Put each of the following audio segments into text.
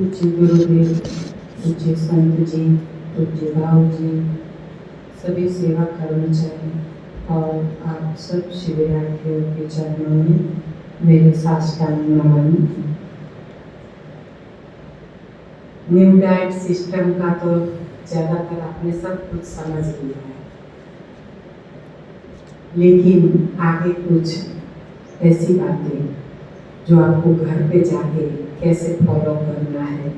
पूज्य गुरुदेव, पूज्य संत जी, पूज्य भाव जी, सभी सेवा कर्मचारी और आप सब शिविरार्थियों के चरणों में मेरे साष्टांग नमन। न्यू डाइट सिस्टम का तो ज़्यादातर आपने सब कुछ समझ लिया है, लेकिन आगे कुछ ऐसी बातें जो आपको घर पे जाके कैसे फॉलो करना है,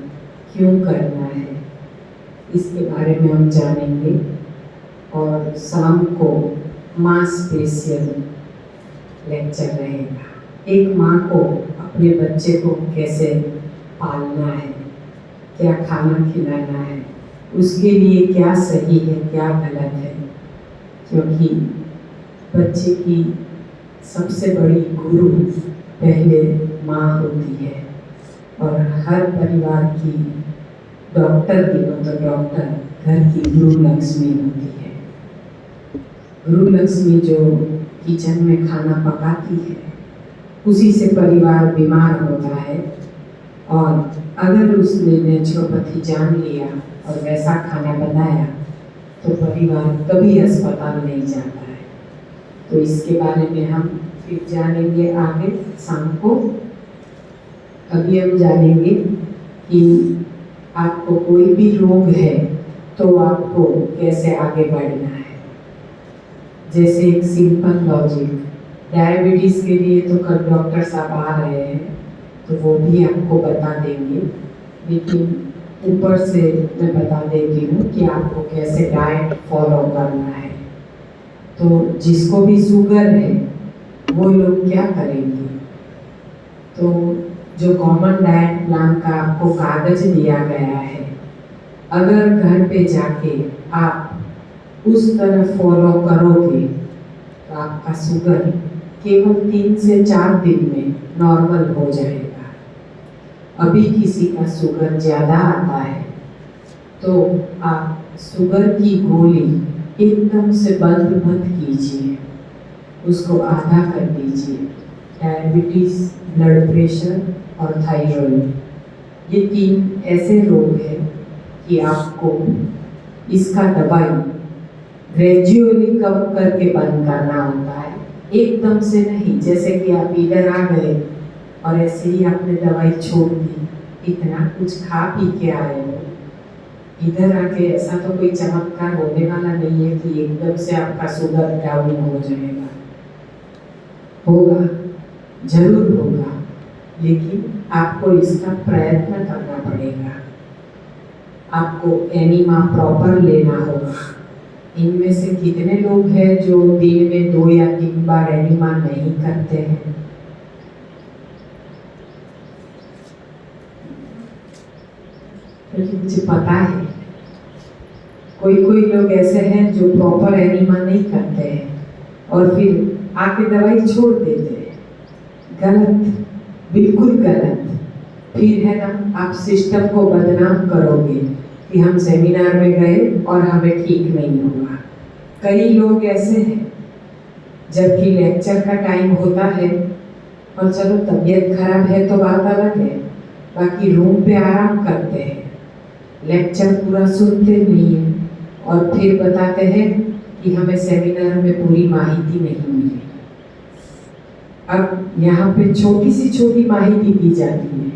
क्यों करना है, इसके बारे में हम जानेंगे। और शाम को माँ स्पेशल लेक्चर रहेगा। एक माँ को अपने बच्चे को कैसे पालना है, क्या खाना खिलाना है, उसके लिए क्या सही है क्या गलत है, क्योंकि बच्चे की सबसे बड़ी गुरु पहले माँ होती है। और हर परिवार की डॉक्टर भी हो तो डॉक्टर घर की गुरु लक्ष्मी होती है। गुरु लक्ष्मी जो किचन में खाना पकाती है, उसी से परिवार बीमार होता है। और अगर उसने नेचुरोपैथी जान लिया और वैसा खाना बनाया तो परिवार कभी अस्पताल नहीं जाता है। तो इसके बारे में हम फिर जानेंगे आगे शाम को। अभी हम जानेंगे कि आपको कोई भी रोग है तो आपको कैसे आगे बढ़ना है। जैसे एक सिंपल लॉजिक, डायबिटीज़ के लिए तो कल डॉक्टर साहब आ रहे हैं तो वो भी आपको बता देंगे, लेकिन ऊपर से मैं बता देती हूँ कि आपको कैसे डाइट फॉलो करना है। तो जिसको भी शुगर है वो लोग क्या करेंगे, तो जो कॉमन डाइट प्लान का आपको कागज दिया गया है, अगर घर पे जाके आप उस तरह फॉलो करोगे तो आपका शुगर केवल 3 से 4 दिन में नॉर्मल हो जाएगा। अभी किसी का शुगर ज़्यादा आता है तो आप शुगर की गोली एकदम से बंद मत कीजिए, उसको आधा कर दीजिए। डायबिटीज़, ब्लड प्रेशर और थायराइड, ये 3 ऐसे रोग हैं कि आपको इसका दवाई ग्रेजुअली कम करके बंद करना होता है, एकदम से नहीं। जैसे कि आप इधर आ गए और ऐसे ही आपने दवाई छोड़ दी, इतना कुछ खा पी के आए हो, इधर आके ऐसा तो कोई चमत्कार होने वाला नहीं है कि एकदम से आपका शुगर डाउन हो जाएगा। होगा, जरूर होगा, लेकिन आपको इसका प्रयत्न करना पड़ेगा। आपको एनीमा प्रॉपर लेना होगा। इनमें से कितने लोग हैं जो दिन में 2 या 3 बार एनीमा नहीं करते हैं? मुझे पता है कोई लोग ऐसे हैं जो प्रॉपर एनीमा नहीं करते हैं और फिर आके दवाई छोड़ देते हैं। गलत, बिल्कुल गलत। फिर है ना, आप सिस्टम को बदनाम करोगे कि हम सेमिनार में गए और हमें ठीक नहीं हुआ। कई लोग ऐसे हैं जबकि लेक्चर का टाइम होता है और चलो तबीयत खराब है तो बात अलग है, बाकी रूम पे आराम करते हैं, लेक्चर पूरा सुनते नहीं है और फिर बताते हैं कि हमें सेमिनार में पूरी माहिती नहीं मिली। अब यहाँ पे छोटी सी छोटी माहिती दी जाती है,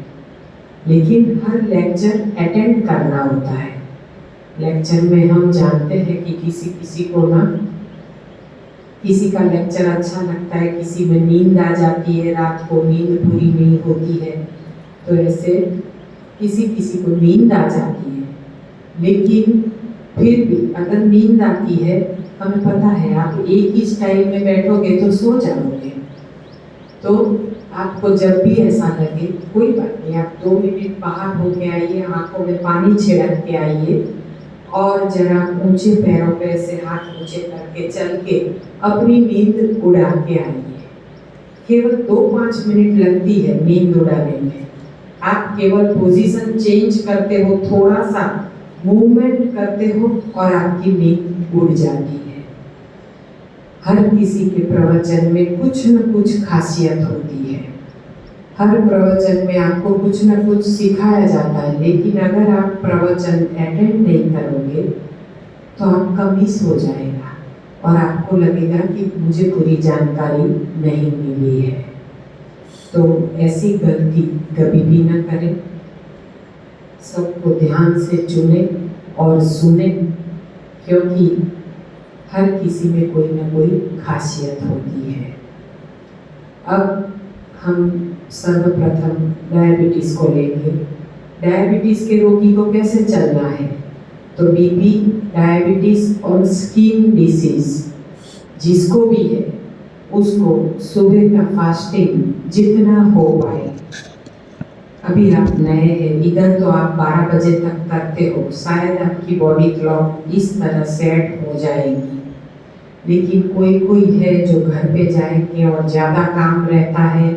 लेकिन हर लेक्चर अटेंड करना होता है। लेक्चर में हम जानते हैं कि किसी को ना, किसी का लेक्चर अच्छा लगता है, किसी में नींद आ जाती है, रात को नींद पूरी नहीं होती है, तो ऐसे किसी को नींद आ जाती है। लेकिन फिर भी अगर नींद आती है, हमें पता है आप एक ही स्टाइल में बैठोगे तो सो जाओगे। तो आपको जब भी ऐसा लगे, कोई बात नहीं, आप 2 मिनट बाहर होके आइए, आंखों में पानी छिड़क के आइए और जरा ऊंचे पैरों पे ऐसे हाथ ऊंचे करके चल के अपनी नींद उड़ा के आइए। केवल 2-5 मिनट लगती है नींद उड़ाने में। आप केवल पोजीशन चेंज करते हो, थोड़ा सा मूवमेंट करते हो और आपकी नींद उड़ जाती है। हर किसी के प्रवचन में कुछ न कुछ खासियत होती है। हर प्रवचन में आपको कुछ न कुछ सिखाया जाता है, लेकिन अगर आप प्रवचन अटेंड नहीं करोगे तो आपका मिस हो जाएगा और आपको लगेगा कि मुझे पूरी जानकारी नहीं मिली है। तो ऐसी गलती कभी भी न करें। सबको ध्यान से चुने और सुने, क्योंकि हर किसी में कोई ना कोई खासियत होती है। अब हम सर्वप्रथम डायबिटीज को लेंगे। डायबिटीज के रोगी को कैसे चलना है? तो बीपी, डायबिटीज और स्किन डिसीज जिसको भी है उसको सुबह का फास्टिंग जितना हो पाए। अभी आप नए हैं, इधर तो आप 12 बजे तक करते हो, शायद आपकी बॉडी क्लॉक इस तरह सेट हो जाएगी। लेकिन कोई कोई है जो घर पे जाएंगे और ज़्यादा काम रहता है,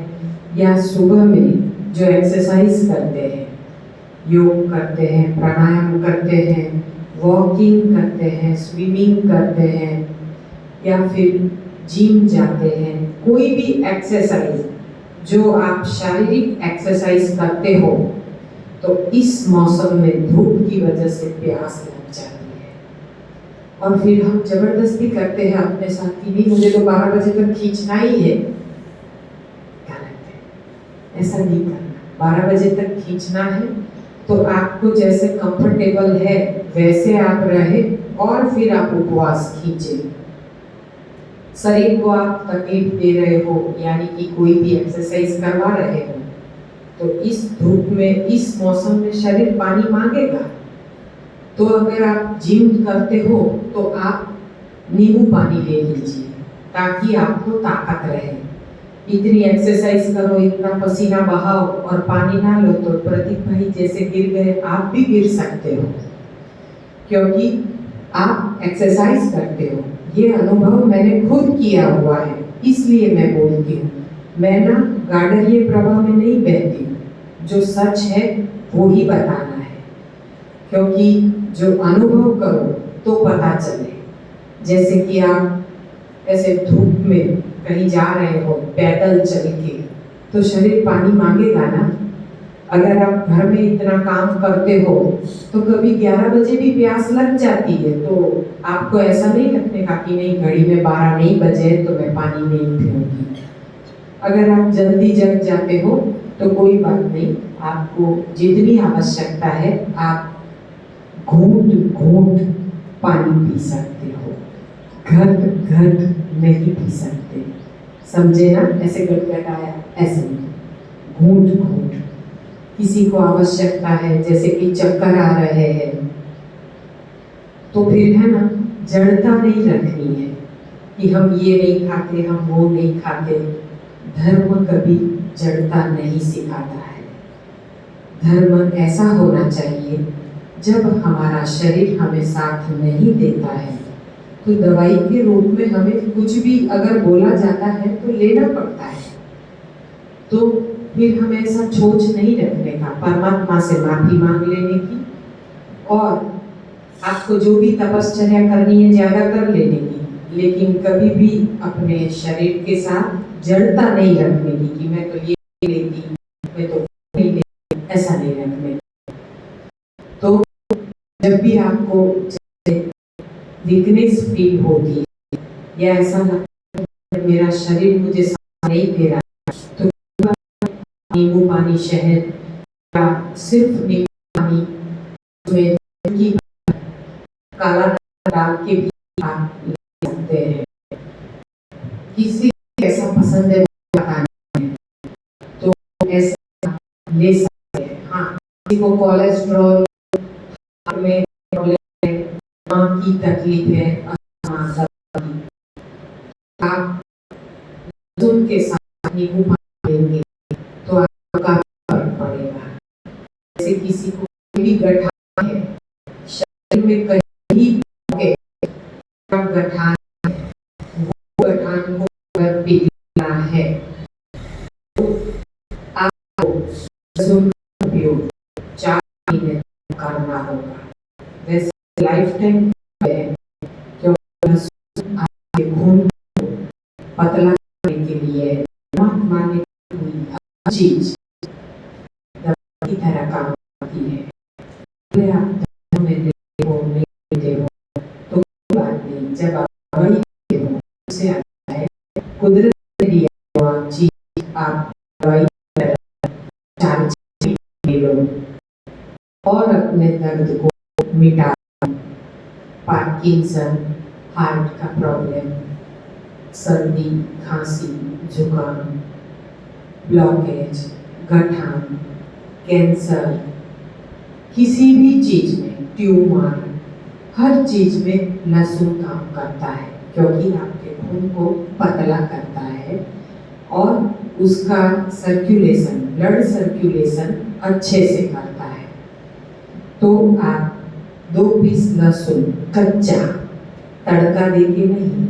या सुबह में जो एक्सरसाइज करते हैं, योग करते हैं, प्राणायाम करते हैं, वॉकिंग करते हैं, स्विमिंग करते हैं, या फिर जिम जाते हैं, कोई भी एक्सरसाइज जो आप शारीरिक एक्सरसाइज करते हो, तो इस मौसम में धूप की वजह से प्यास लग जाती है और फिर हम जबरदस्ती करते हैं अपने साथ कि नहीं, मुझे तो 12 बजे तक खींचना ही है। गलत है, ऐसा नहीं करना। 12 बजे तक खींचना है तो आपको जैसे कंफर्टेबल है वैसे आप रहे और फिर आप उपवास खींचे। शरीर को आप तकलीफ दे रहे हो, यानी कि कोई भी एक्सरसाइज करवा रहे हो, तो इस धूप में, इस मौसम में शरीर पानी मांगेगा। तो अगर आप जिम करते हो तो आप नींबू पानी ले लीजिए ताकि आपको ताकत रहे। इतनी एक्सरसाइज करो, इतना पसीना बहाओ और पानी ना लो तो प्रदीप भाई जैसे गिर गए, आप भी गिर सकते हो, क्योंकि आप एक्सरसाइज करते हो। ये अनुभव मैंने खुद किया हुआ है, इसलिए मैं बोलती हूँ। मैं ना गाडरिए प्रवाह में नहीं बहती हूँ, जो सच है वो ही बताना है, क्योंकि जो अनुभव करो तो पता चले। जैसे कि आप ऐसे धूप में कहीं जा रहे हो पैदल चल के, तो शरीर पानी मांगेगा ना। अगर आप घर में इतना काम करते हो तो कभी 11 बजे भी प्यास लग जाती है, तो आपको ऐसा नहीं लगने का कि नहीं, घड़ी में 12 नहीं बजे तो मैं पानी नहीं पीऊंगी। अगर आप जल्दी जग जाते हो तो कोई बात नहीं, आपको जितनी आवश्यकता है आप घूंट घूंट पानी पी सकते हो, घट घट नहीं पी सकते। समझे ना? ऐसे गटगटाया, ऐसे घूंट घूंट। किसी को आवश्यकता है, जैसे कि चक्कर आ रहे हैं, तो फिर है ना, जड़ता नहीं रखनी है कि हम ये नहीं खाते, हम वो नहीं खाते। धर्म कभी जड़ता नहीं सिखाता है। धर्म ऐसा होना चाहिए, जब हमारा शरीर हमें साथ नहीं देता है तो दवाई के रूप में हमें कुछ भी अगर बोला जाता है तो लेना पड़ता है। तो फिर हमें ऐसा सोच नहीं रखने का, परमात्मा से माफी मांग लेने की, और आपको जो भी तपश्चर्या करनी है ज्यादा कर लेने की, लेकिन कभी भी अपने शरीर के साथ जड़ता नहीं रखने की कि मैं तो ये लेती, मैं तो नहीं लेती, ऐसा नहीं रखने। तो जब भी आपको वीकनेस फील होती है या ऐसा लगता है मेरा शरीर मुझे साथ नहीं दे रहा, तो नींबू पानी, शहद या सिर्फ नींबू पानी में की काला डाल के भी आप ले सकते हैं। किसी ऐसा पसंद है तो ऐसा ले सकते हैं। हाँ, किसी को कोलेस्ट्रॉल में की तकलीफ है, आप लहसुन के साथ नींबू पानी लेंगे तो आपको काफी फर्क पड़ेगा। जैसे किसी को भी गठान है, शरीर में कहीं गठान है, वो गठान को अगर पिघलाना है तो आपको लहसुन का उपयोग 4 महीने करना होगा। वैसे लाइफ टाइम है, क्योंकि लहसुन आपके खून को पतला करने के लिए परमात्मा ने चीज दवा की तरह काम करती है। अगर आप दवा में लेते हो नहीं लेते हो तो कोई बात नहीं, जब आप दवाई लेते हो उससे आता है कुदरत ने दिया हुआ चीज, आप दवाई चार ले लो और अपने दर्द को मिटा। पार्किंसन, हार्ट का प्रॉब्लम, सर्दी, खांसी, जुकाम, ब्लॉकेज, गठान, कैंसर, किसी भी चीज में, ट्यूमर, हर चीज में लहसुन काम करता है क्योंकि आपके खून को पतला करता है और उसका सर्कुलेशन, ब्लड सर्कुलेशन अच्छे से करता है। तो आप 2 पीस लहसुन कच्चा, तड़का देके नहीं,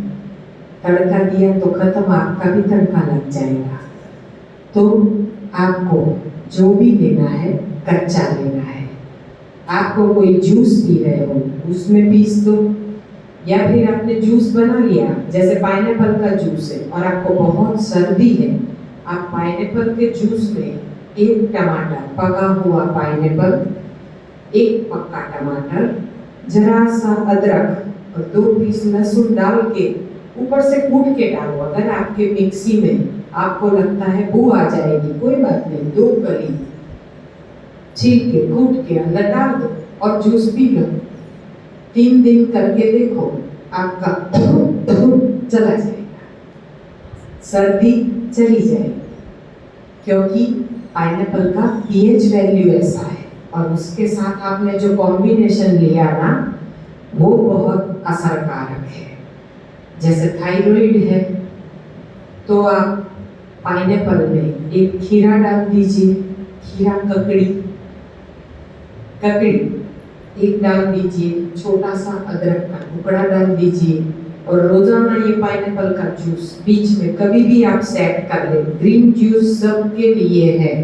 तड़का दिया तो खत्म, आपका भी तड़का लग जाएगा। तो आपको जो भी लेना है कच्चा लेना है। आपको कोई जूस पी रहे हो उसमें पीस दो, या फिर आपने जूस बना लिया, जैसे पाइनएप्पल का जूस है और आपको बहुत सर्दी है, आप पाइनएप्पल के जूस में 1 टमाटर, पका हुआ पाइनएप्पल, 1 पक्का टमाटर, जरा सा अदरक और 2 पीस लहसुन डाल के ऊपर से कूट के डालो। अगर आपके मिक्सी में आपको लगता है बू आ जाएगी, कोई बात नहीं, 2 कली छील के कूट के अंदर डाल दो और जूस पी लो। 3 दिन करके देखो, आपका चला जाएगा, सर्दी चली जाएगी, क्योंकि पाइनएप्पल का पीएच वैल्यू ऐसा है और उसके साथ आपने जो कॉम्बिनेशन लिया ना वो बहुत असरकारक है। जैसे थायराइड है तो आप पाइनएप्पल में 1 खीरा डाल दीजिए, खीरा ककड़ी 1 डाल दीजिए, छोटा सा अदरक का टुकड़ा डाल दीजिए और रोजाना ये पाइनएप्पल का जूस बीच में कभी भी आप सेट कर ले। ग्रीन जूस सबके लिए है,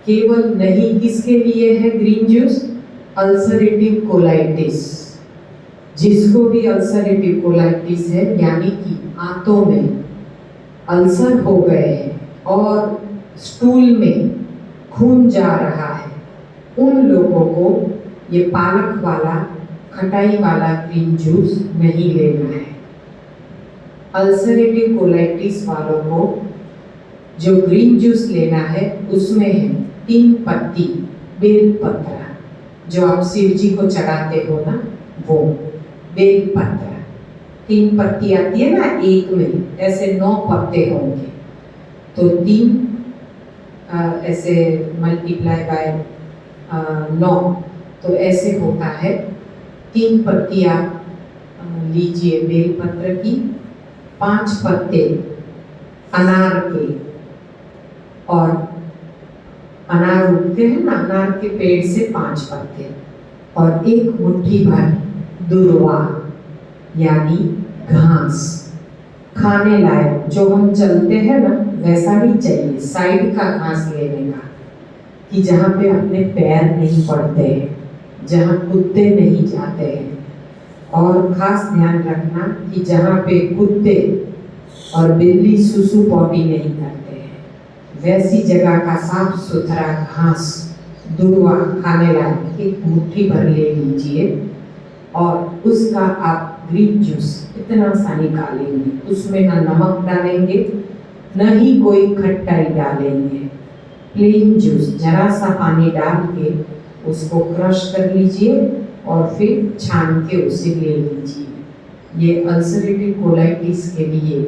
केवल नहीं किसके लिए है ग्रीन जूस? अल्सरेटिव कोलाइटिस, जिसको भी अल्सरेटिव कोलाइटिस है, यानी कि आंतों में अल्सर हो गए हैं और स्टूल में खून जा रहा है, उन लोगों को ये पालक वाला, खटाई वाला ग्रीन जूस नहीं लेना है। अल्सरेटिव कोलाइटिस वालों को जो ग्रीन जूस लेना है उसमें है 3 पत्ती बेलपत्र, जो आप शिव जी को चढ़ाते हो ना, वो बेलपत्र 3 पत्ती आती है ना, एक में ऐसे 9 पत्ते होंगे, तो 3 ऐसे मल्टीप्लाई बाय 9, तो ऐसे होता है। 3 पत्तियां लीजिए बेलपत्र की, 5 पत्ते अनार के, और अनार उगते हैं ना, अनार के पेड़ से 5 पत्ते, और 1 मुट्ठी भर दुर्वा यानी घास, खाने लायक, जो हम चलते हैं ना वैसा नहीं चाहिए, साइड का घास लेने का, कि जहाँ पे अपने पैर नहीं पड़ते हैं, जहाँ कुत्ते नहीं जाते हैं। और खास ध्यान रखना कि जहाँ पे कुत्ते और बिल्ली सुसु पॉटी नहीं करते हैं, वैसी जगह का साफ सुथरा घास, दुर्वा, खाने लायक 1 मुट्ठी भर ले लीजिए और उसका आप ग्रीन जूस इतना सा निकालेंगे, उसमें ना नमक डालेंगे न ही कोई खट्टाई डालेंगे, प्लेन जूस, जरा सा पानी डाल के उसको क्रश कर लीजिए और फिर छान के उसे ले लीजिए। ये अल्सरेटिव कोलाइटिस के लिए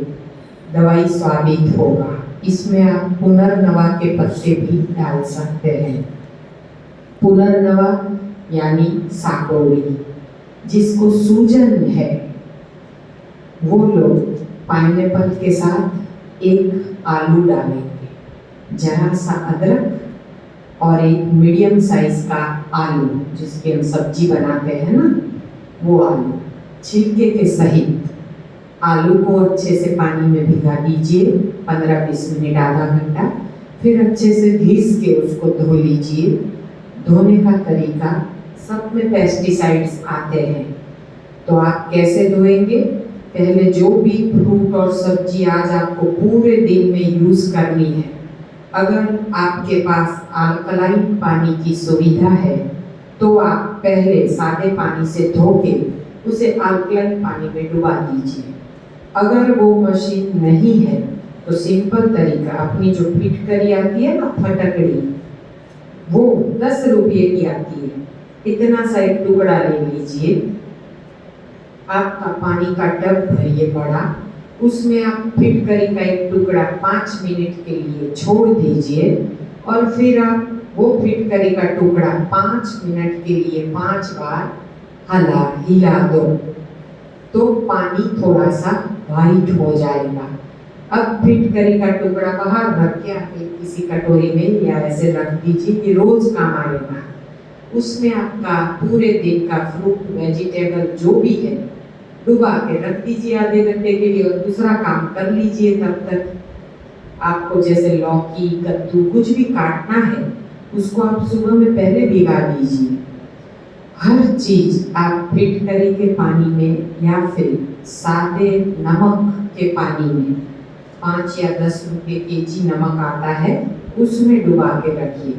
दवाई साबित होगा। इसमें आप पुनर्नवा के पत्ते भी डाल सकते हैं। पुनर्नवा यानी साकोड़ी, जिसको सूजन है वो लोग पाइनएप्पल के साथ 1 आलू डालेंगे, जरा सा अदरक और 1 मीडियम साइज का आलू, जिसकी हम सब्जी बनाते हैं ना, वो आलू छिलके के सहित आलू को अच्छे से पानी में भिगा दीजिए 15-20 मिनट, आधा घंटा, फिर अच्छे से घिस के उसको धो लीजिए। धोने का तरीका, सब में पेस्टिसाइड्स आते हैं, तो आप कैसे धोएंगे? पहले जो भी फ्रूट और सब्जी आज आपको पूरे दिन में यूज करनी है, अगर आपके पास अल्कलाइन पानी की सुविधा है तो आप पहले सादे पानी से धो के उसे अल्कलाइन पानी में डुबा दीजिए। अगर वो मशीन नहीं है तो सिंपल तरीका, अपनी जो फिटकरी आती है ना फटकड़ी, वो 10 रुपये की आती है, इतना सा एक टुकड़ा ले लीजिए। आपका पानी का टब भरिए बड़ा, उसमें आप फिटकरी का एक टुकड़ा 5 मिनट के लिए छोड़ दीजिए और फिर आप वो फिटकरी का टुकड़ा 5 मिनट के लिए 5 बार हिला दो तो पानी थोड़ा सा वाइट हो जाएगा। अब फिटकरी का टुकड़ा बाहर रख के आपके किसी कटोरी में या ऐसे रख दीजिए कि रोज काम आएगा। उसमें आपका पूरे दिन का फ्रूट वेजिटेबल जो भी है डुबा के रख दीजिए आधे घंटे के लिए और दूसरा काम कर लीजिए। तब तक आपको जैसे लौकी, कद्दू कुछ भी काटना है उसको आप सुबह में पहले भिगा दीजिए। हर चीज आप फिटकरी के पानी में या फिर सादे नमक के पानी में 5 या 10 रुपये केजी नमक आता है उसमें डुबा के रखिए,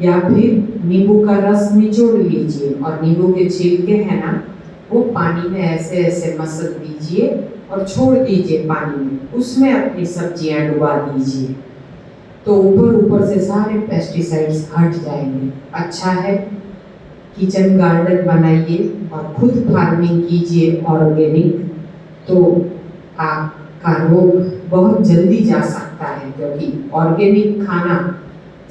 या फिर नींबू का रस निचोड़ लीजिए और नींबू के छिलके हैं ना वो पानी में ऐसे ऐसे मसल दीजिए और छोड़ दीजिए पानी में, उसमें अपनी सब्जियां डुबा दीजिए तो ऊपर ऊपर से सारे पेस्टिसाइड्स हट जाएंगे। अच्छा है, किचन गार्डन बनाइए और खुद फार्मिंग कीजिए ऑर्गेनिक, तो आपका रोग बहुत जल्दी जा सकता है। क्योंकि ऑर्गेनिक खाना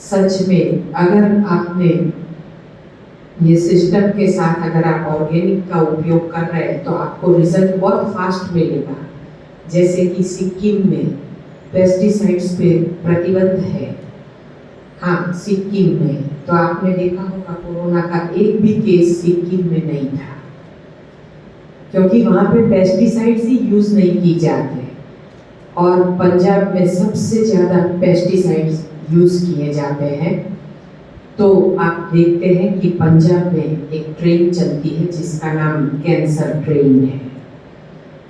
सच में, अगर आपने ये सिस्टम के साथ अगर आप ऑर्गेनिक का उपयोग कर रहे हैं तो आपको रिजल्ट बहुत फास्ट मिलेगा। जैसे कि सिक्किम में पेस्टिसाइड्स पे प्रतिबंध है, हाँ सिक्किम में, तो आपने देखा होगा कोरोना का एक भी केस सिक्किम में नहीं था क्योंकि वहाँ पे पेस्टिसाइड्स ही यूज नहीं की जाते। और पंजाब में सबसे ज़्यादा पेस्टिसाइड्स यूज किए जाते हैं। तो आप देखते हैं कि पंजाब में एक ट्रेन चलती है जिसका नाम कैंसर ट्रेन है,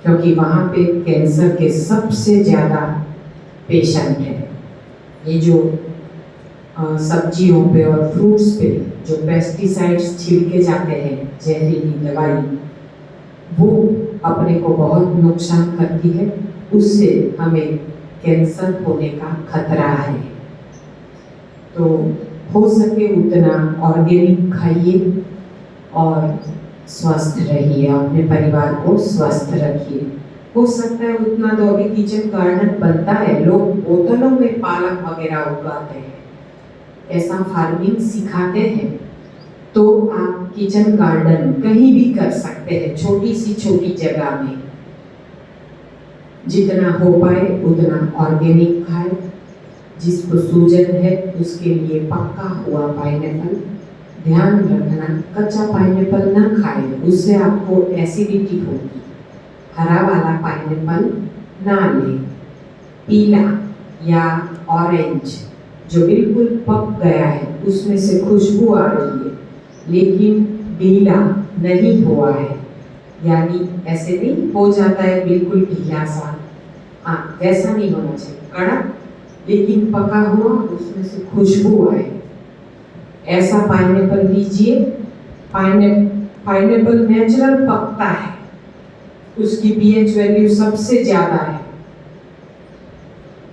क्योंकि वहाँ पे कैंसर के सबसे ज़्यादा पेशेंट हैं। ये जो सब्जियों पे और फ्रूट्स पे जो पेस्टिसाइड्स छिड़के जाते हैं जहरीली दवाई, वो अपने को बहुत नुकसान करती है, उससे हमें कैंसर होने का खतरा है। तो हो सके उतना ऑर्गेनिक खाइए और स्वस्थ रहिए, अपने परिवार को स्वस्थ रखिए। हो सकता है उतना तो अभी किचन गार्डन बनता है, लोग बोतलों में पालक वगैरह उगाते हैं, ऐसा फार्मिंग सिखाते हैं, तो आप किचन गार्डन कहीं भी कर सकते हैं, छोटी जगह में। जितना हो पाए उतना ऑर्गेनिक खाए। जिसको सूजन है उसके लिए पका हुआ पाइनएप्पल, ध्यान रखना कच्चा पाइनएप्पल ना खाए, उससे आपको एसिडिटी होगी। हरा वाला पाइनएप्पल ना लें। पीला या ऑरेंज जो बिल्कुल पक गया है उसमें से खुशबू आ रही है लेकिन ढीला नहीं हुआ है, यानी ऐसे नहीं हो जाता है बिल्कुल ढीला सा, हाँ वैसा नहीं होना चाहिए, कड़क लेकिन पका हुआ उसमें से खुशबू आए, ऐसा पाइनएप्पल लीजिए। पाइनएप्पल नेचुरल पकता है, उसकी पीएच वैल्यू सबसे ज्यादा है।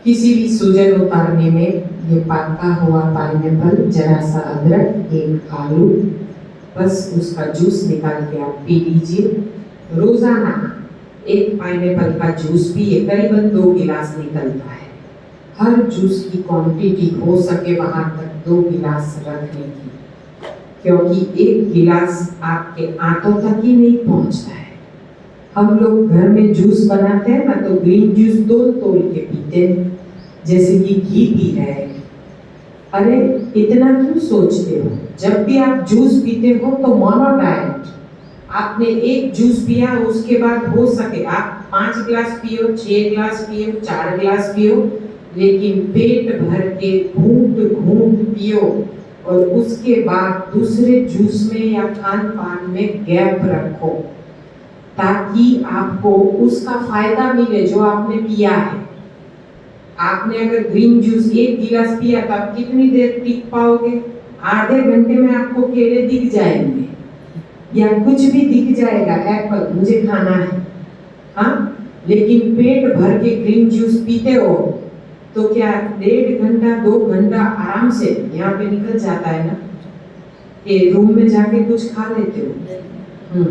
किसी भी सूजन उतारने में ये पका हुआ पाइनएप्पल, जरा सा अदरक, एक आलू, बस उसका जूस निकाल के आप पी लीजिए। रोजाना एक पाइनएप्पल का जूस पिए, करीबन 2 गिलास निकलता है। हर जूस की क्वांटिटी हो सके वहां तक 2 गिलास रखने की, क्योंकि 1 गिलास आपके आंतों तक ही नहीं पहुंचता है। हम लोग घर में जूस बनाते हैं ना तो ग्रीन जूस तोल के पीते हैं, जैसे कि घी पी रहे हैं। अरे इतना क्यों सोचते हो? जब भी आप जूस पीते हो तो मोनो डाइट, आपने एक जूस पिया, उसके बाद हो सके आप 5 गिलास पियो, 6 गिलास पियो, 4 गिलास पियो, लेकिन पेट भर के घूंट पियो और उसके बाद दूसरे जूस में या खान पान में गैप रखो, ताकि आपको उसका फायदा मिले जो आपने पिया है। आपने अगर ग्रीन जूस 1 गिलास पिया तो आप कितनी देर टिक पाओगे? आधे घंटे में आपको केले दिख जाएंगे या कुछ भी दिख जाएगा, एप्पल मुझे खाना है, हाँ। लेकिन पेट भर के ग्रीन जूस पीते हो तो क्या 1.5 घंटा 2 घंटा आराम से यहाँ पे निकल जाता है ना। ये रूम में जाके कुछ खा लेते हो,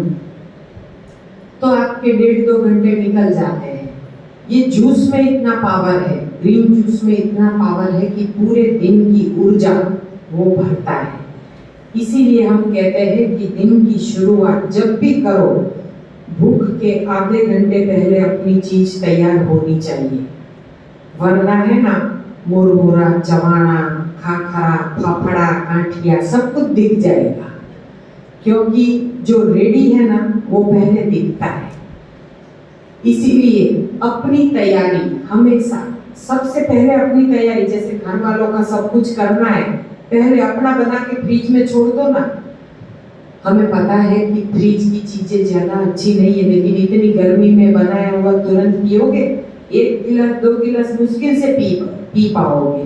तो आपके 1.5-2 घंटे निकल जाते हैं। ये जूस में इतना पावर है, ग्रीन जूस में इतना पावर है कि पूरे दिन की ऊर्जा वो भरता है। इसीलिए हम कहते हैं कि दिन की शुरुआत जब भी करो, भूख के आधे घंटे पहले अपनी चीज तैयार होनी चाहिए, वरना है ना मुरमुरा, चवाना, खाखरा, फाफड़ा, गांठिया सब कुछ दिख जाएगा, क्योंकि जो रेडी है ना वो पहले दिखता है। इसीलिए अपनी तैयारी हमेशा, सबसे पहले अपनी तैयारी, जैसे घर वालों का सब कुछ करना है, पहले अपना बना के फ्रिज में छोड़ दो ना। हमें पता है कि फ्रिज की चीजें ज्यादा अच्छी नहीं है, लेकिन इतनी गर्मी में बनाया हुआ तुरंत पियोगे, 1 गिलास 2 गिलास मुश्किल से पी पाओगे।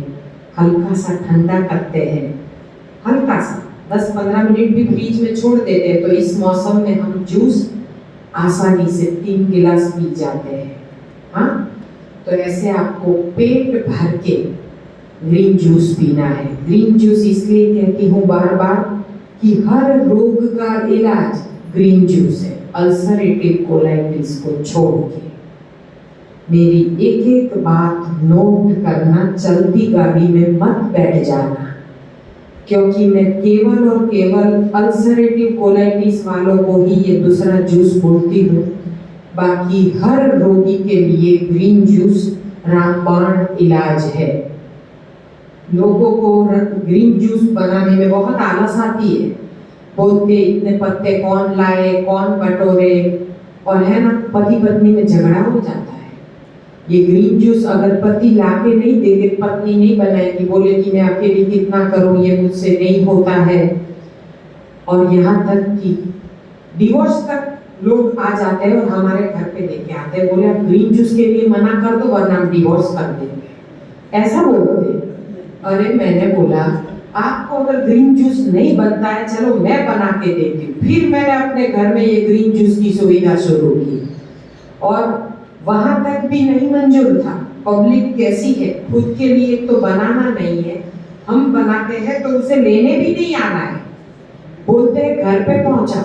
हल्का सा ठंडा करते हैं, हल्का सा 10-15 मिनट भी फ्रिज में छोड़ देते हैं, तो इस मौसम में हम जूस आसानी से 3 गिलास पी जाते हैं, हाँ। तो ऐसे आपको पेट भर के ग्रीन जूस पीना है। ग्रीन जूस इसलिए कहती हूँ बार बार कि हर रोग का इलाज ग्रीन जूस है, अल्सरेटिव कोलाइटिस को छोड़ के। मेरी एक एक बात नोट करना, चलती गाड़ी में मत बैठ जाना, क्योंकि मैं केवल और केवल अल्सरेटिव कोलाइटिस वालों को ही ये दूसरा जूस बोलती हूँ। बाकी हर रोगी के लिए ग्रीन जूस रामबाण इलाज है। लोगों को ग्रीन जूस बनाने में बहुत आलस आती है, बोलते इतने पत्ते कौन लाए, कौन बटोरे, और है ना पति पत्नी में झगड़ा हो जाता है। ये ग्रीन जूस अगर पति लाके नहीं देंगे, पत्नी नहीं बनाएगी, बोलेगी मैं अकेली कितना करूं, ये मुझसे नहीं होता है, और यहाँ तक कि डिवोर्स तक लोग आ जाते हैं और हमारे घर पे लेके आते हैं, बोले आप ग्रीन जूस के लिए मना कर दो वरना हम डिवोर्स कर देंगे, ऐसा बोलते हैं। अरे मैंने बोला आपको अगर ग्रीन जूस नहीं बनता है, चलो मैं बना के देती हूँ। फिर मैंने अपने घर में ये ग्रीन जूस की सुविधा शुरू की, और वहां तक भी नहीं मंजूर था। पब्लिक कैसी है, खुद के लिए तो बनाना नहीं है, हम बनाते हैं तो उसे लेने भी नहीं आना है, बोलते हैं घर पे पहुंचा।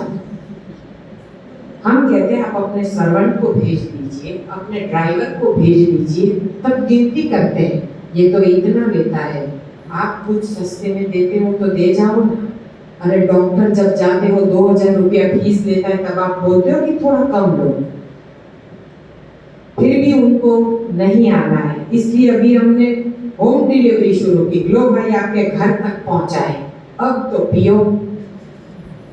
हम कहते हैं आप अपने सर्वेंट को भेज दीजिए, अपने ड्राइवर को भेज दीजिए, तब गिनती करते हैं ये तो इतना लेता है, आप कुछ सस्ते में देते हो तो दे जाओ ना। अरे डॉक्टर जब जाते हो 2000 रुपया फीस लेता है, तब आप बोलते हो कि थोड़ा कम लो, फिर भी उनको नहीं आना है। इसलिए अभी हमने होम डिलीवरी शुरू की, लो भाई आपके घर तक पहुंचाए, अब तो पियो।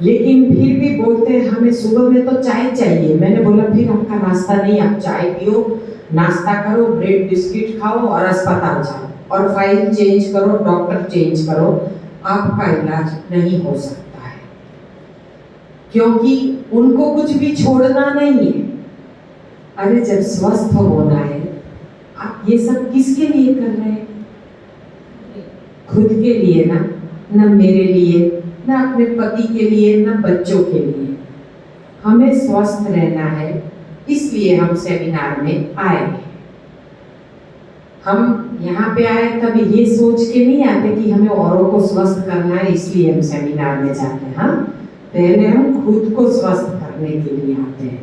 लेकिन फिर भी बोलते हैं हमें सुबह में तो चाय चाहिए। मैंने बोला फिर आपका नाश्ता नहीं, आप चाय पियो, नाश्ता करो, ब्रेड बिस्किट खाओ और अस्पताल जाओ, और फाइल चेंज करो, डॉक्टर चेंज करो, आपका इलाज नहीं हो सकता है, क्योंकि उनको कुछ भी छोड़ना नहीं है। अरे जब स्वस्थ होना है, आप ये सब किसके लिए कर रहे हैं? खुद के लिए ना, न मेरे लिए, न अपने पति के लिए, न बच्चों के लिए। हमें स्वस्थ रहना है, इसलिए हम सेमिनार में आए। हम यहाँ पे आए तब ये सोच के नहीं आते कि हमें औरों को स्वस्थ करना है इसलिए हम सेमिनार में जाते हैं। हाँ, पहले हम खुद को स्वस्थ करने के लिए आते हैं।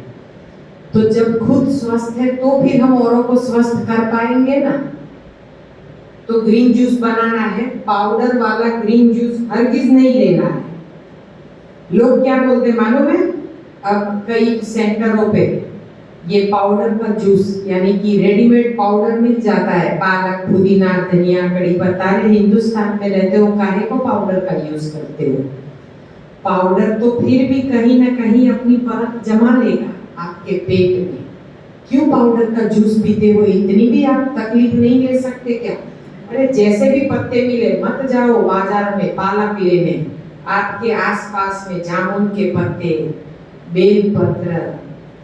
तो जब खुद स्वस्थ है तो फिर हम औरों को स्वस्थ कर पाएंगे ना। तो ग्रीन जूस बनाना है, पाउडर वाला ग्रीन जूस हरगिज नहीं लेना है। लोग क्या बोलते मालूम है, अब कई सेंटरों पे ये पाउडर का जूस यानी कि रेडीमेड पाउडर मिल जाता है, पालक, पुदीना, धनिया, कड़ी पत्ता। हिंदुस्तान में रहते हो, काहे को पाउडर का यूज करते हो? पाउडर तो फिर भी कहीं ना कहीं अपनी परत जमा लेगा आपके पेट में। क्यों पाउडर का जूस पीते हो? इतनी भी आप तकलीफ नहीं ले सकते क्या? अरे जैसे भी पत्ते मिले मत जाओ बाजार में पालक लेने। आपके आसपास में जामुन के पत्ते, बेल पत्र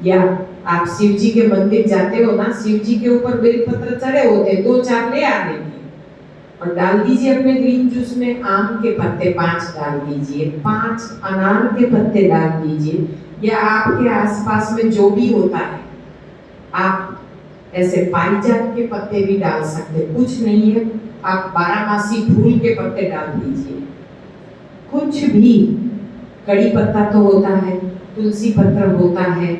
या आप शिव जी के मंदिर जाते हो ना, शिव जी के ऊपर बेलपत्र चढ़े होते, 2-4 ले आने के और डाल दीजिए अपने ग्रीन जूस में। आम के पत्ते 5 डाल दीजिए, 5 अनार के पत्ते डाल दीजिए, या आपके आसपास में जो भी होता है आप ऐसे पारिजात के पत्ते भी डाल सकते, कुछ नहीं है। आप 12मासी फूल के पत्ते डाल दीजिए, कुछ भी। कड़ी पत्ता तो होता है, तुलसी पत्र होता है,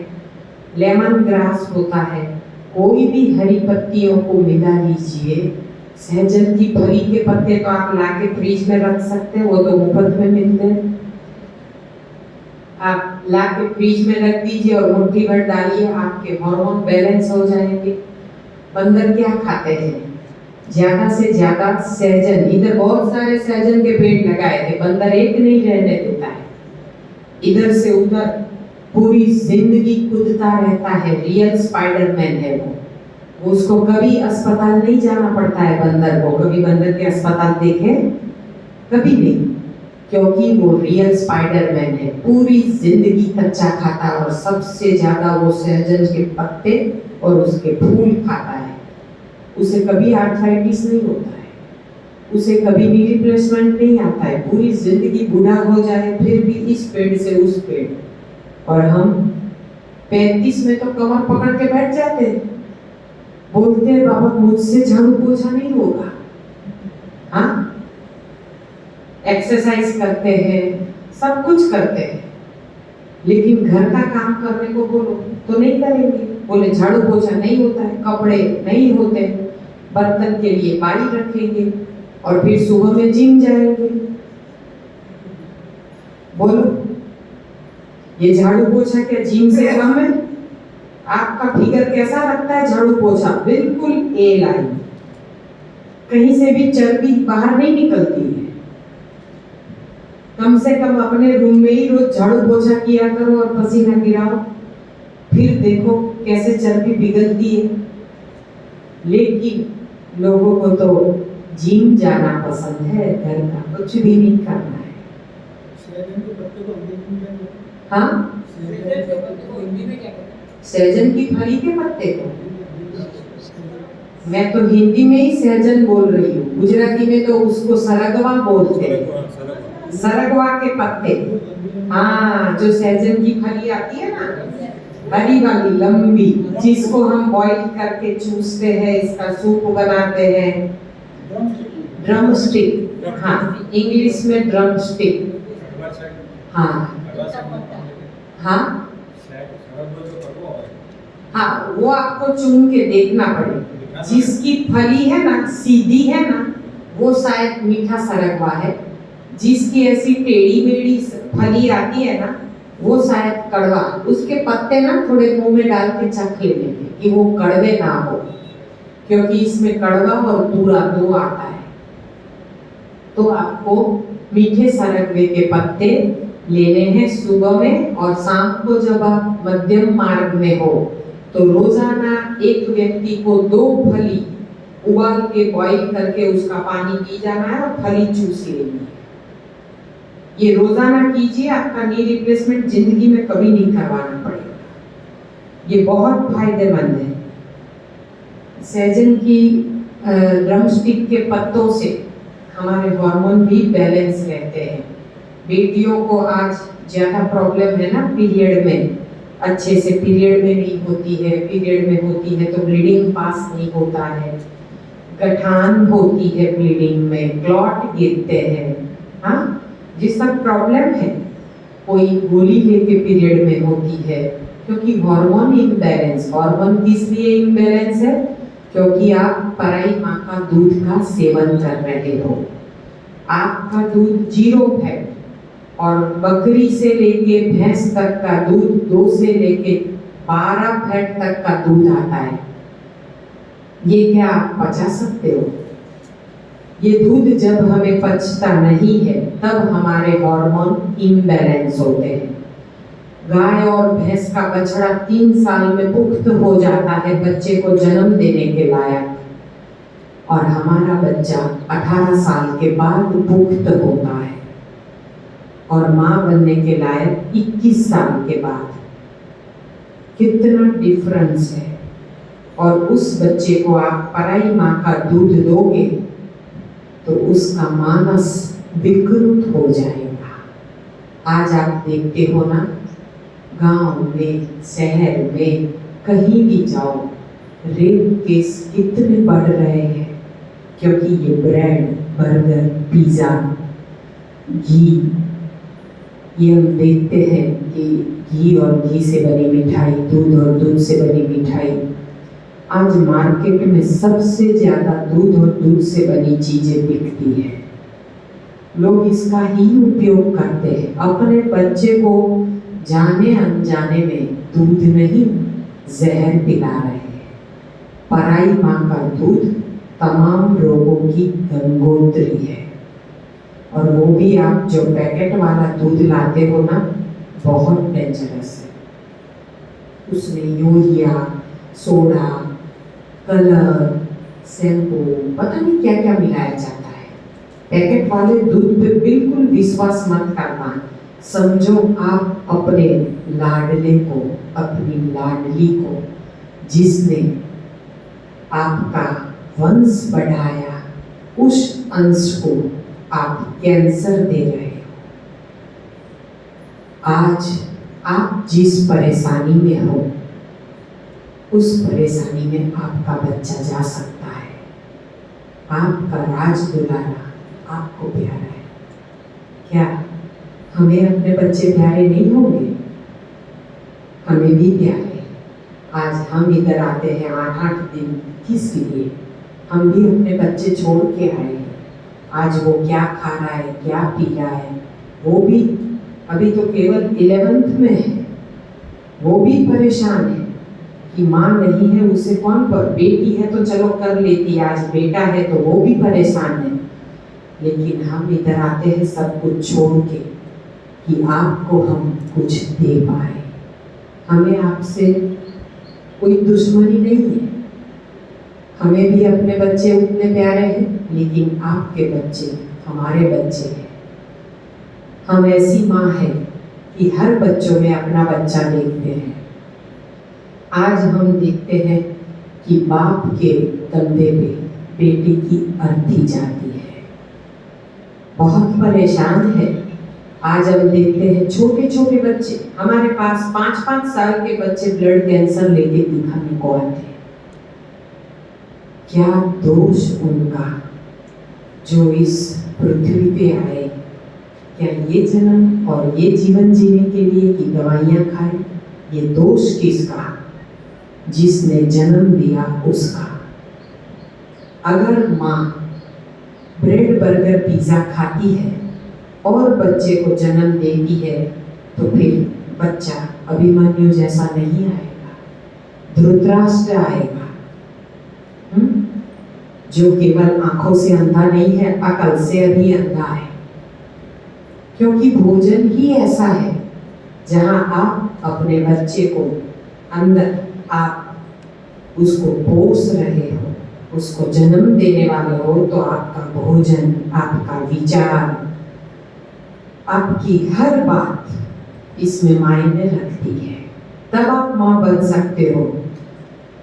लेमन ग्रास होता है, कोई भी हरी पत्तियों को मिला लीजिए। सहजन की फली के पत्ते तो आप लाके फ्रिज में रख सकते हैं, वो तो मुफ्त में मिलते हैं। आप लाके फ्रिज में रख दीजिए और मुट्ठी भर डालिए, आपके हार्मोन बैलेंस हो जाएंगे। बंदर क्या खाते हैं? ज्यादा से ज्यादा सहजन। इधर बहुत सारे सहजन के पेड़ लगाए थे, बंदर एक नहीं रहने देता है। इधर से उधर पूरी जिंदगी कूदता रहता है, रियल स्पाइडरमैन है वो। उसको कभी अस्पताल नहीं जाना पड़ता है बंदर को। कभी बंदर के अस्पताल देखे? कभी नहीं, क्योंकि वो रियल स्पाइडरमैन है। पूरी जिंदगी कच्चा खाता है और सबसे ज्यादा वो सहजन के पत्ते और उसके फूल खाता है। उसे कभी आर्थराइटिस नहीं होता है, उसे कभी नी रिप्लेसमेंट नहीं आता है। पूरी जिंदगी बूढ़ा हो जाए फिर भी इस पेड़ से उस पेड़। और हम 35 में तो कमर पकड़ के बैठ जाते हैं, बोलते हैं बाबा मुझसे झाड़ू पोछा नहीं होगा। हाँ, एक्सरसाइज करते हैं, सब कुछ करते हैं, लेकिन घर का काम करने को बोलो तो नहीं करेंगे। बोले झाड़ू पोछा नहीं होता है, कपड़े नहीं होते, बर्तन के लिए बारी रखेंगे और फिर सुबह में जिम जाएंगे। बोलो ये झाड़ू पोछा क्या जिम से कम है? आपका फिगर कैसा लगता है झाड़ू पोछा? बिल्कुल ए लाइन, कहीं से भी चर्बी बाहर नहीं निकलती है। कम से कम अपने रूम में ही रोज झाड़ू पोछा किया करो और पसीना गिराओ, फिर देखो कैसे चर्बी पिघलती है। लेकिन लोगों को तो जिम जाना पसंद है, घर का कुछ भी नहीं करना है। हाँ, सहजन की फली के पत्ते को मैं तो हिंदी में ही सहजन बोल रही हूँ, गुजराती में तो उसको सरगवा बोलते हैं। सरगवा के पत्ते, हाँ, जो सहजन की फली आती है ना, हरी वाली लंबी, जिसको हम बॉईल करके चूसते हैं, इसका सूप बनाते हैं। ड्रम स्टिक, हाँ, इंग्लिश में ड्रम स्टिक। हाँ हाँ हाँ, वो आपको चुन के देखना पड़ेगा। जिसकी फली है ना, सीधी है ना, वो शायद मीठा सरगवा है। जिसकी ऐसी टेढ़ी मेढ़ी फली आती है ना, वो शायद कड़वा। उसके पत्ते ना थोड़े मुंह में डाल के चख लेने कि वो कड़वे ना हो, क्योंकि इसमें कड़वा और दूरा दो आता है। तो आपको मीठे सरगवे के पत्ते लेने हैं सुबह में, और शाम को जब आप मध्यम मार्ग में हो तो रोजाना एक व्यक्ति को 2 फली उबाल के बॉईल करके उसका पानी पी जाना है और फली चूस लेनी है। ये रोजाना कीजिए, आपका नी रिप्लेसमेंट जिंदगी में कभी नहीं करवाना पड़ेगा। ये बहुत फायदेमंद है। सहजन की ड्रम स्टिक के पत्तों से हमारे हार्मोन भी बैलेंस रहते हैं। बेटियों को आज ज्यादा प्रॉब्लम है ना, पीरियड में अच्छे से पीरियड में नहीं होती है, पीरियड में होती है तो ब्लीडिंग पास नहीं होता है, गठान होती है ब्लीडिंग में, क्लॉट गिरते हैं। हाँ, जिस सब प्रॉब्लम है, कोई गोली लेके पीरियड में होती है, क्योंकि हार्मोन इम्बैलेंस। हार्मोन किस लिए इम्बैलेंस है? क्योंकि आप पराई माँ का दूध का सेवन कर रहे हो। आपका दूध 0 फैट, और बकरी से लेके भैंस तक का दूध 2 से लेके 12 फैट तक का दूध आता है। ये क्या आप पचा सकते हो? ये दूध जब हमें पचता नहीं है तब हमारे हार्मोन इम्बैलेंस होते हैं। गाय और भैंस का बछड़ा 3 साल में पुख्त हो जाता है, बच्चे को जन्म देने के लायक, और हमारा बच्चा 18 साल के बाद पुख्त होता है और माँ बनने के लायक 21 साल के बाद। कितना डिफरेंस है। और उस बच्चे को आप पराई माँ का दूध दोगे तो उसका मानस विकृत हो जाएगा। आज आप देखते हो ना, गांव में, शहर में, कहीं भी जाओ, रेप केस कितने बढ़ रहे हैं, क्योंकि ये ब्रेड, बर्गर, पिज़्ज़ा, घी, ये हम देखते हैं कि घी और घी से बनी मिठाई, दूध और दूध से बनी मिठाई। आज मार्केट में सबसे ज़्यादा दूध और दूध से बनी चीज़ें बिकती है। लोग इसका ही उपयोग करते हैं। अपने बच्चे को जाने अनजाने में दूध नहीं, जहर पिला रहे हैं। पराई माँ का दूध तमाम रोगों की गंगोत्री है। और वो भी आप जो पैकेट वाला दूध लाते हो ना, बहुत डेंजरस है। उसमें यूरिया, सोडा, कलर, शैम्पू, पता नहीं क्या क्या मिलाया जाता है। पैकेट वाले दूध पे बिल्कुल विश्वास मत करना। समझो आप अपने लाडले को, अपनी लाडली को, जिसने आपका वंश बढ़ाया, उस अंश को आप कैंसर दे रहे हो। आज आप जिस परेशानी में हो, उस परेशानी में आपका बच्चा जा सकता है। आपका राज दुलारा आपको प्यारा है। क्या हमें अपने बच्चे प्यारे नहीं होंगे? हमें भी प्यारे। आज हम इधर आते हैं 8-8 दिन, किस लिए? हम भी अपने बच्चे छोड़ के आए हैं। आज वो क्या खा रहा है, क्या पी रहा है, वो भी अभी तो केवल 11th में है, वो भी परेशान है कि माँ नहीं है, उसे कौन पर, बेटी है तो चलो कर लेती, आज बेटा है तो वो भी परेशान है। लेकिन हम इधर आते हैं सब कुछ छोड़ के कि आपको हम कुछ दे पाए। हमें आपसे कोई दुश्मनी नहीं है। हमें भी अपने बच्चे उतने प्यारे हैं, लेकिन आपके बच्चे हमारे बच्चे हैं। हम ऐसी माँ है कि हर बच्चों में अपना बच्चा देखते हैं। आज हम देखते हैं कि बाप के कंधे पे बेटी की अर्थी जाती है। बहुत परेशान है। आज हम देखते हैं छोटे छोटे बच्चे, हमारे पास 5-5 साल के बच्चे ब्लड कैंसर लेके दिखाने को आते हैं। क्या दोष उनका जो इस पृथ्वी पे आए? क्या ये जन्म और ये जीवन जीने के लिए कि दवाइयाँ खाए? ये दोष किसका? जिसने जन्म दिया उसका। अगर माँ ब्रेड, बर्गर, पिज़्ज़ा खाती है और बच्चे को जन्म देती है तो फिर बच्चा अभिमन्यु जैसा नहीं आएगा, धृतराष्ट्र आएगा, जो केवल आंखों से अंधा नहीं है, अकल से भी अंधा है। क्योंकि भोजन ही ऐसा है जहां आप अपने बच्चे को अंदर, आप उसको पोस रहे हो, उसको जन्म देने वाले हो, तो आपका भोजन, आपका विचार, आपकी हर बात इसमें मायने रखती है। तब आप माँ बन सकते हो।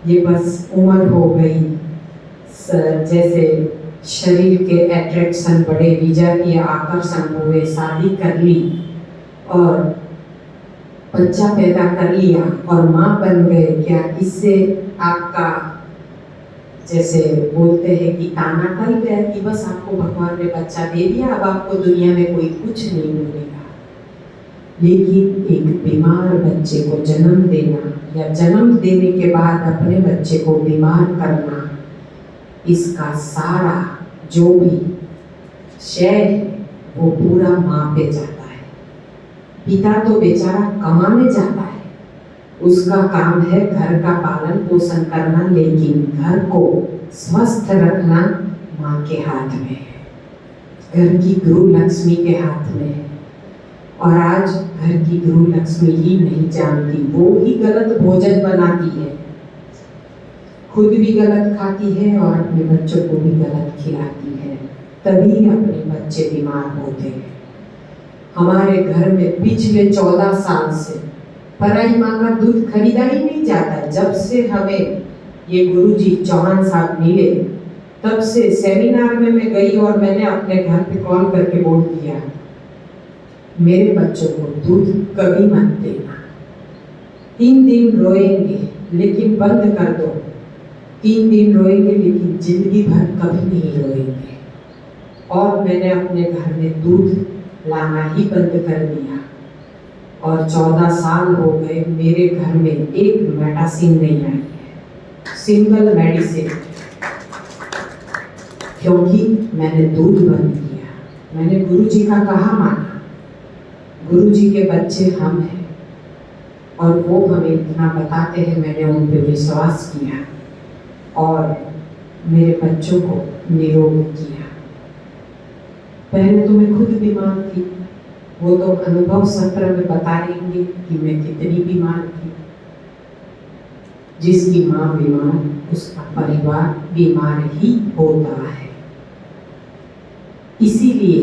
ये बस उम्र हो गई, जैसे शरीर के अट्रैक्शन बढ़े, वीजा के आकर्षण हुए, शादी कर ली और बच्चा पैदा कर लिया और माँ बन गए, क्या इससे आपका, जैसे बोलते हैं कि ताना टल गया कि बस आपको भगवान ने बच्चा दे दिया, अब आपको दुनिया में कोई कुछ नहीं मिलेगा? लेकिन एक बीमार बच्चे को जन्म देना या जन्म देने के बाद अपने बच्चे को बीमार करना, इसका सारा जो भी श्रेय है वो पूरा माँ पे जाता है। पिता तो बेचारा कमाने जाता है, उसका काम है घर का पालन पोषण करना, लेकिन घर को स्वस्थ रखना माँ के हाथ में है, घर की गृह लक्ष्मी के हाथ में है। और आज घर की गृह लक्ष्मी ही नहीं जानती, वो ही गलत भोजन बनाती है, खुद भी गलत खाती है और अपने बच्चों को भी गलत खिलाती है, तभी अपने बच्चे बीमार होते हैं। हमारे घर में पिछले 14 साल से पराई माँ का दूध खरीदा ही नहीं जाता। जब से हमें ये गुरुजी चौहान साहब मिले, तब से सेमिनार में मैं गई और मैंने अपने घर पे कॉल करके बोल दिया, मेरे बच्चों को दूध कभी मत देना। 3 दिन रोएंगे लेकिन बंद कर दो। 3 दिन रोएंगे लेकिन जिंदगी भर कभी नहीं रोएंगे। और मैंने अपने घर में दूध लाना ही बंद कर दिया। और 14 साल हो गए मेरे घर में एक मेडिसिन नहीं आई है, सिंगल मेडिसिन, क्योंकि मैंने दूध बंद किया। मैंने गुरुजी का कहा माना। गुरुजी के बच्चे हम हैं और वो हमें इतना बताते हैं, मैंने उन पे विश्वास किया और मेरे बच्चों को निरोग किया। पहले तो मैं खुद बीमार थी, वो तो अनुभव सत्र में बताएंगे कि मैं कितनी बीमार थी। जिसकी माँ बीमार उसका परिवार बीमार ही होता है। इसीलिए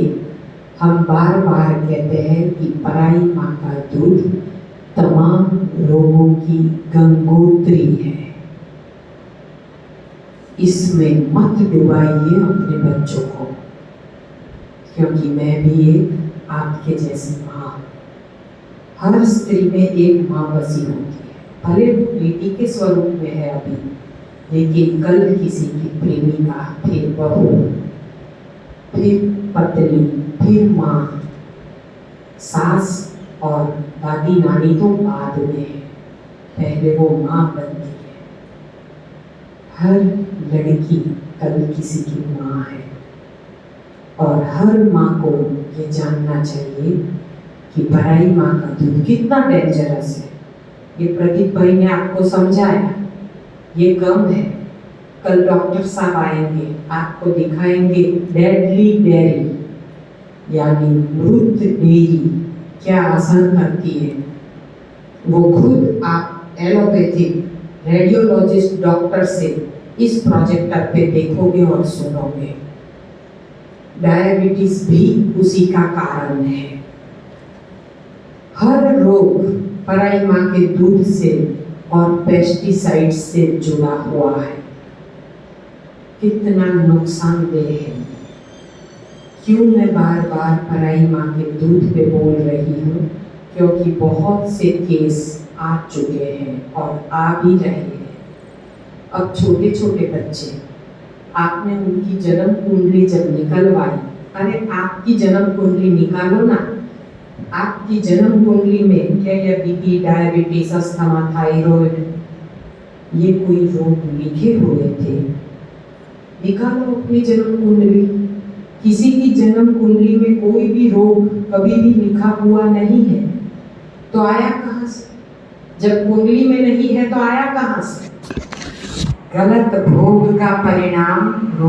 हम बार बार कहते हैं कि पराई माँ का दूध तमाम रोगों की गंगोत्री है। इसमें मत डुबाइए अपने बच्चों को, क्योंकि मैं भी एक आपके जैसी माँ। हर स्त्री में एक माँ बसी होती है, भले वो बेटी के स्वरूप में है अभी, लेकिन कल किसी की प्रेमिका, फिर बहू, फिर पत्नी, फिर माँ, सास और दादी नानी तो बाद में है, पहले वो माँ बनती है। हर लड़की कल किसी की माँ है और हर माँ को ये जानना चाहिए कि पराई माँ का दूध कितना डेंजरस है। ये प्रदीप भाई ने आपको समझाया, ये कम है। कल डॉक्टर साहब आएंगे, आपको दिखाएंगे डेडली डेयरी, यानी मृत डेयरी क्या असर करती है। वो खुद आप एलोपैथिक रेडियोलॉजिस्ट डॉक्टर से इस प्रोजेक्टर पे देखोगे और सुनोगे। डायबिटीज भी उसी का कारण है। हर रोग पराई माँ के दूध से और पेस्टिसाइड से जुड़ा हुआ है। कितना नुकसानदेह है। क्यों मैं बार बार पराई माँ के दूध पे बोल रही हूँ? क्योंकि बहुत से केस आ चुके हैं और आ भी रहे हैं। अब छोटे छोटे बच्चे, आपने उनकी जन्म कुंडली जब निकलवाई, अरे आपकी जन्म कुंडली निकालो ना। आपकी जन्म कुंडली में क्या या बीपी, डायबिटीज, अस्थमा, थायराइड, ये कोई रोग लिखे हुए थे? निकालो अपनी जन्म कुंडली। किसी की जन्म कुंडली में कोई भी रोग कभी भी लिखा हुआ नहीं है, तो आया कहाँ से? जब कुंडली में नहीं है तो आया कहाँ से? गलत भोग का परिणाम